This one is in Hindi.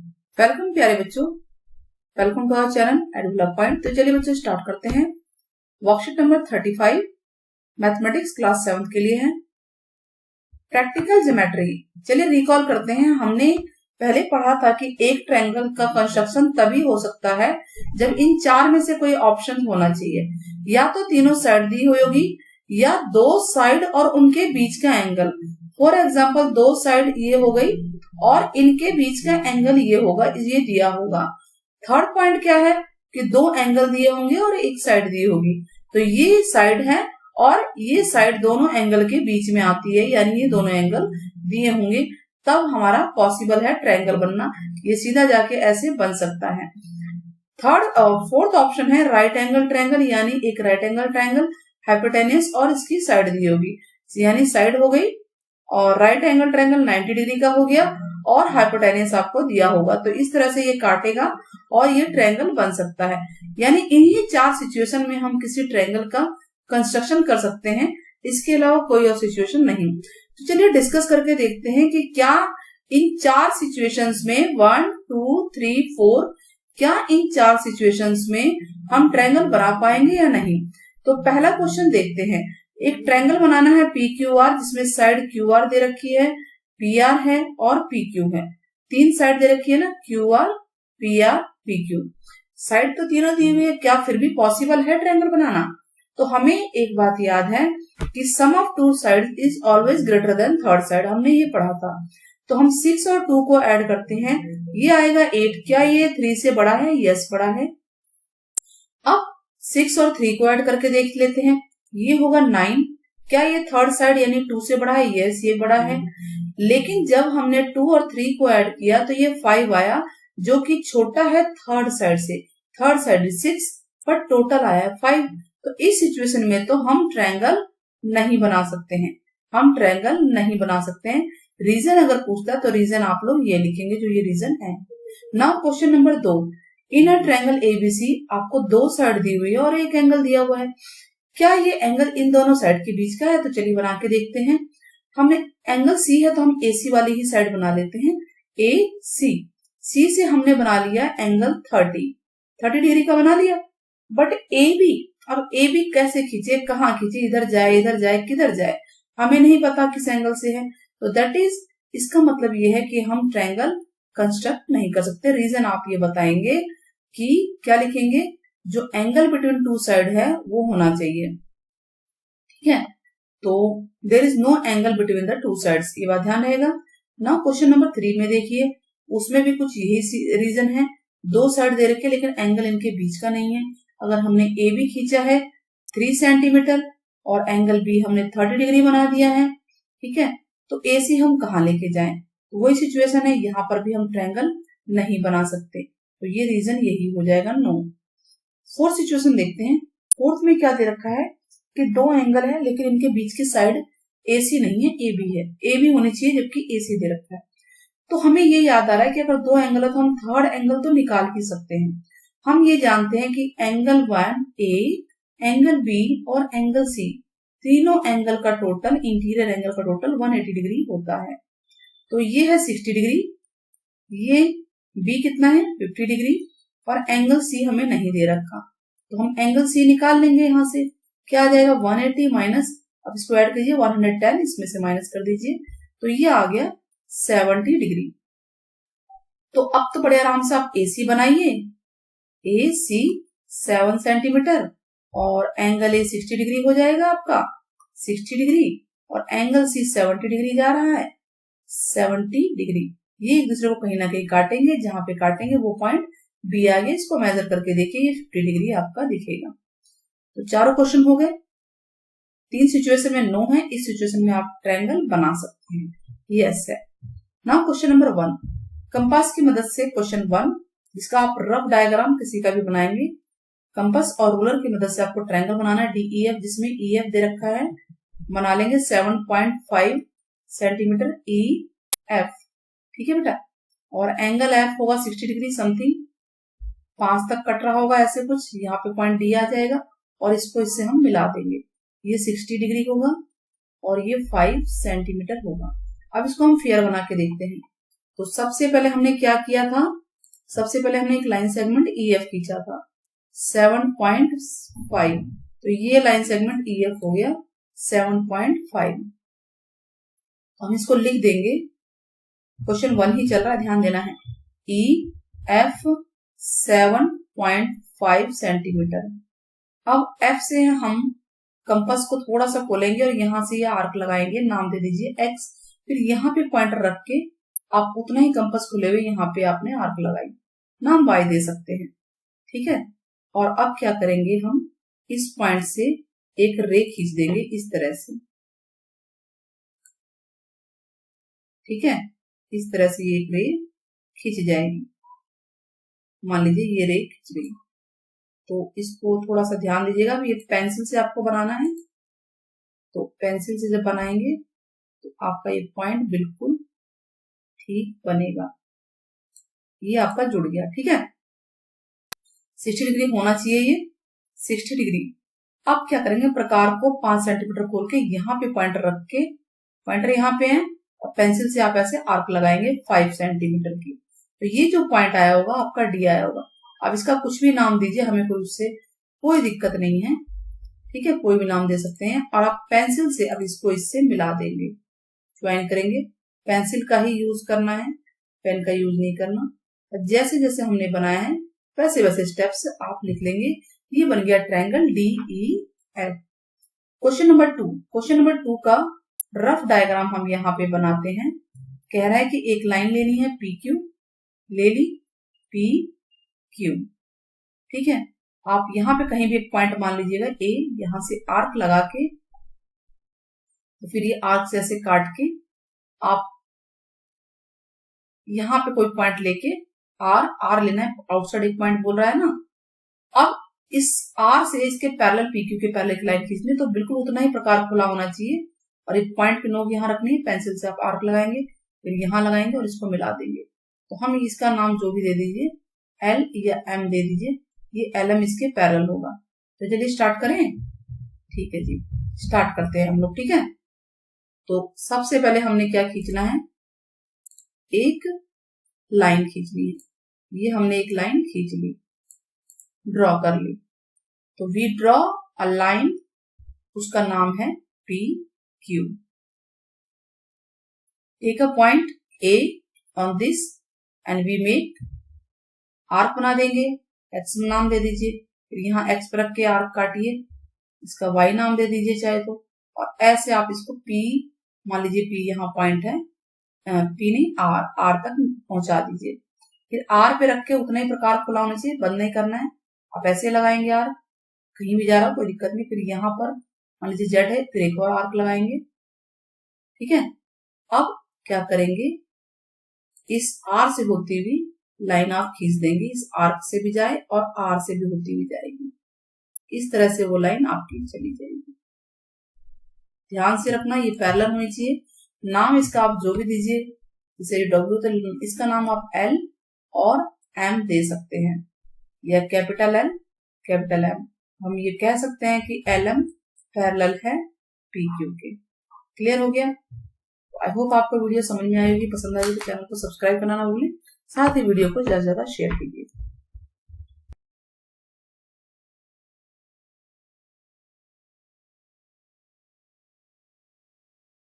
वेलकम प्यारे बच्चों, वेलकम टू आवर चैनल एडुलर पॉइंट। तो चलिए बच्चों स्टार्ट करते हैं। वर्कशीट नंबर 35 मैथमेटिक्स क्लास 7 के लिए है प्रैक्टिकल ज्योमेट्री। चलिए रिकॉल करते हैं। हमने पहले पढ़ा था कि एक ट्रायंगल का कंस्ट्रक्शन तभी हो सकता है जब इन चार में से कोई ऑप्शन होना चाहिए, या तो तीनों साइड दी हुई होगी या दो साइड और उनके बीच का एंगल। फॉर एग्जाम्पल दो साइड ये हो गई और इनके बीच का एंगल ये होगा, ये दिया होगा। थर्ड पॉइंट क्या है कि दो एंगल दिए होंगे और एक साइड दी होगी, तो ये साइड है और ये साइड दोनों एंगल के बीच में आती है, यानी ये दोनों एंगल दिए होंगे, तब हमारा पॉसिबल है ट्रायंगल बनना। ये सीधा जाके ऐसे बन सकता है। फोर्थ ऑप्शन है राइट एंगल ट्रायंगल, यानी एक राइट एंगल ट्रायंगल हाइपोटेन्यूस और इसकी साइड दी होगी, यानी साइड हो गई और राइट एंगल ट्रायंगल 90 डिग्री का हो गया और हाइपोटेन्यूस आपको दिया होगा। तो इस तरह से ये काटेगा और ये ट्रायंगल बन सकता है। यानी इन्हीं चार सिचुएशन में हम किसी ट्रायंगल का कंस्ट्रक्शन कर सकते हैं, इसके अलावा कोई और सिचुएशन नहीं। तो चलिए डिस्कस करके देखते हैं कि क्या इन चार सिचुएशंस में 1, 2, 3, 4 क्या इन चार सिचुएशंस में हम ट्रायंगल बना पाएंगे या नहीं। तो पहला क्वेश्चन देखते हैं। एक ट्रायंगल बनाना है पी क्यू आर, जिसमें साइड क्यू आर दे रखी है, पी आर है और पी क्यू है। तीन साइड दे रखी है ना, Q R, P R, P Q. Side तो तीनों दी हुई है, क्या फिर भी पॉसिबल है ट्रायंगल बनाना? तो हमें एक बात याद है कि sum of two side is always greater than third side, हमने ये पढ़ा था। तो हम 6 और 2 को ऐड करते हैं, ये आएगा 8। क्या ये 3 से बड़ा है? यस बड़ा है। अब 6 और 3 को ऐड करके देख लेते हैं, ये होगा 9। क्या ये थर्ड साइड यानी 2 से बड़ा है? यस ये बड़ा है। लेकिन जब हमने 2 और 3 को ऐड किया तो ये 5 आया, जो कि छोटा है थर्ड साइड से। थर्ड साइड 6 पर टोटल आया 5। तो इस सिचुएशन में तो हम ट्रायंगल नहीं बना सकते हैं, हम ट्रायंगल नहीं बना सकते हैं। रीजन अगर पूछता है तो रीजन आप लोग ये लिखेंगे जो ये रीजन है। Now question number 2। In a triangle ABC आपको दो साइड दी हुई है और एक एंगल दिया हुआ है। क्या ये एंगल इन दोनों साइड के बीच का है? तो चलिए बना के देखते हैं। हमें एंगल सी है तो हम एसी वाली ही साइड बना लेते हैं, ए सी। सी से हमने बना लिया एंगल 30 डिग्री का बना लिया। बट ए बी, अब ए बी कैसे खींचे, कहाँ खींचे, इधर जाए किधर जाए, हमें नहीं पता किस एंगल से है। तो दैट इज, इसका मतलब ये है कि हम ट्रायंगल कंस्ट्रक्ट नहीं कर सकते। रीजन आप ये बताएंगे कि क्या लिखेंगे, जो एंगल बिटवीन टू साइड है वो होना चाहिए, ठीक है। तो there is no angle between the two sides, ये बात ध्यान रहेगा। नाउ क्वेश्चन नंबर 3 में देखिए, उसमें भी कुछ यही रीजन है। दो साइड दे रखे लेकिन एंगल इनके बीच का नहीं है। अगर हमने ए बी खींचा है 3 सेंटीमीटर और एंगल बी हमने 30 डिग्री बना दिया है, ठीक है, तो ए सी हम कहाँ लेके जाएं? तो वही सिचुएशन है, यहाँ पर भी हम ट्रायंगल नहीं बना सकते। तो ये रीजन यही हो जाएगा, नो। फोर्थ सिचुएशन देखते हैं। फोर्थ में क्या दे रखा है कि दो एंगल है लेकिन इनके बीच की साइड एसी नहीं है, ए बी है। ए बी होनी चाहिए जबकि एसी दे रखा है। तो हमें ये याद आ रहा है कि अगर दो एंगल है तो हम थर्ड एंगल तो निकाल ही सकते हैं। हम ये जानते हैं कि एंगल 1 ए, एंगल बी और एंगल सी, तीनों एंगल का टोटल, इंटीरियर एंगल का टोटल 180 डिग्री होता है। तो ये है 60 डिग्री, ये बी कितना है 50 डिग्री और एंगल सी हमें नहीं दे रखा। तो हम एंगल सी निकाल लेंगे, यहां से क्या आ जाएगा 180 माइनस, अब इसको ऐड कीजिए 110, इसमें से माइनस कर दीजिए, तो ये आ गया 70 डिग्री। तो अब तो बड़े आराम से आप एसी बनाइए, ए सी 7 सेंटीमीटर और एंगल ए 60 डिग्री हो जाएगा आपका 60 डिग्री और एंगल सी 70 डिग्री जा रहा है 70 डिग्री। ये एक दूसरे को कहीं ना कहीं काटेंगे, जहां पे काटेंगे वो पॉइंट बी आगे, इसको मेजर करके देखिए, ये 50 डिग्री आपका दिखेगा। तो चारों क्वेश्चन हो गए। 3 सिचुएशन में नो है, इस सिचुएशन में आप ट्रायंगल बना सकते हैं, यस है। Now question number 1। कंपास की मदद से क्वेश्चन 1, जिसका आप रफ डायग्राम किसी का भी बनाएंगे। कंपास और रूलर की मदद से आपको ट्रायंगल बनाना है DEF, जिसमें EF दे रखा है, बना लेंगे 7.5 सेंटीमीटर EF, ठीक है बेटा। और एंगल F होगा 60 डिग्री समथिंग, 5 तक कट रहा होगा ऐसे कुछ, यहाँ पे पॉइंट डी आ जाएगा और इसको इससे हम मिला देंगे, ये 60 डिग्री होगा और ये 5 सेंटीमीटर होगा। अब इसको हम फिगर बना के देखते हैं। तो सबसे पहले हमने क्या किया था, सबसे पहले हमने एक लाइन सेगमेंट EF खींचा था 7.5, तो ये लाइन सेगमेंट EF हो गया 7.5। हम इसको लिख देंगे, क्वेश्चन 1 ही चल रहा है, ध्यान देना है। EF 7.5 centimetre. अब F से हम कंपास को थोड़ा सा खोलेंगे और यहां से ये आर्क लगाएंगे, नाम दे दीजिए X। फिर यहाँ पे पॉइंटर रख के आप उतना ही कंपास खुले हुए यहाँ पे आपने आर्क लगाई, नाम Y दे सकते हैं, ठीक है। और अब क्या करेंगे, हम इस पॉइंट से एक रे खींच देंगे इस तरह से, ठीक है। इस तरह से ये एक रे खींच जाएगी, मान लीजिए ये रे खींच गई। तो इसको थोड़ा सा ध्यान दीजिएगा, ये पेंसिल से आपको बनाना है, तो पेंसिल से जब बनाएंगे तो आपका ये पॉइंट बिल्कुल ठीक बनेगा। ये आपका जुड़ गया, ठीक है। 60 डिग्री होना चाहिए ये, 60 डिग्री। अब क्या करेंगे, प्रकार को 5 सेंटीमीटर खोल के यहाँ पे पॉइंटर रख के, पॉइंटर यहाँ पे है और पेंसिल से आप ऐसे आर्क लगाएंगे 5 सेंटीमीटर की। तो ये जो पॉइंट आया होगा आपका D आया होगा। अब इसका कुछ भी नाम दीजिए, हमें कोई उससे कोई दिक्कत नहीं है, ठीक है, कोई भी नाम दे सकते हैं। और आप पेंसिल से अब इसको इससे मिला देंगे, ज्वाइन करेंगे। पेंसिल का ही यूज करना है, पेन का यूज नहीं करना। जैसे जैसे हमने बनाया है वैसे वैसे स्टेप्स आप लिख लेंगे। ये बन गया triangle DEF। Question number 2, question number 2 का रफ डायग्राम हम यहाँ पे बनाते हैं। कह रहा है कि एक लाइन लेनी है PQ, ले ली PQ, ठीक है। आप यहाँ पे कहीं भी एक पॉइंट मान लीजिएगा A, यहां से आर्क लगा के, तो फिर ये आर्क से ऐसे काट के आप यहाँ पे कोई पॉइंट लेके R लेना है, आउटसाइड एक पॉइंट बोल रहा है ना। अब इस R से इसके पैरेलल PQ के पैरेलल एक लाइन खींचनी है, तो बिल्कुल उतना ही प्रकार खुला होना चाहिए। और एक पॉइंट की नोक यहाँ रखनी है, पेंसिल से आप आर्क लगाएंगे, फिर यहाँ लगाएंगे और इसको मिला देंगे। तो हम इसका नाम जो भी दे दीजिए, L या M दे दीजिए, ये LM इसके पैरेलल होगा। तो चलिए स्टार्ट करें, ठीक है जी, स्टार्ट करते हैं हम लोग, ठीक है। तो सबसे पहले हमने क्या खींचना है, एक लाइन खींचनी है। ये हमने एक लाइन खींच ली, ड्रॉ कर ली। तो वी ड्रॉ अ लाइन, उसका नाम है PQ। Take a point A on this and we make, arc बना देंगे, X नाम दे दीजिए, फिर यहाँ X पर रख के आर्क काटिए, इसका Y नाम दे दीजिए चाहे तो। और ऐसे आप इसको P, मान लीजिए P यहाँ पॉइंट है, P नहीं R तक पहुंचा दीजिए। फिर R पे रख के उतना ही प्रकार खुला होना चाहिए, बंद नहीं करना है। आप ऐसे लगाएंगे R, कहीं भी जा रहा हो कोई दिक्कत नहीं। फिर यहाँ पर मान लीजिए Z है, फिर एक और आर्क लगाएंगे, ठीक है। अब क्या करेंगे, इस R से होती हुई लाइन आप खींच देंगे, इस आर्क से भी जाए और R से भी होती हुई जाएगी। इस तरह से वो लाइन आपकी चली जाएगी। ध्यान से रखना, ये पैरेलल होनी चाहिए। नाम इसका आप जो भी दीजिए, जैसे W, तो इसका नाम आप L और M दे सकते हैं, या कैपिटल L कैपिटल M। हम ये कह सकते हैं कि LM पैरेलल है PQ के। क्लियर हो गया? आई होप आपको वीडियो समझ में आई होगी, पसंद आई तो चैनल को सब्सक्राइब करना ना भूलें, साथ ही वीडियो को ज्यादा से ज्यादा शेयर कीजिए।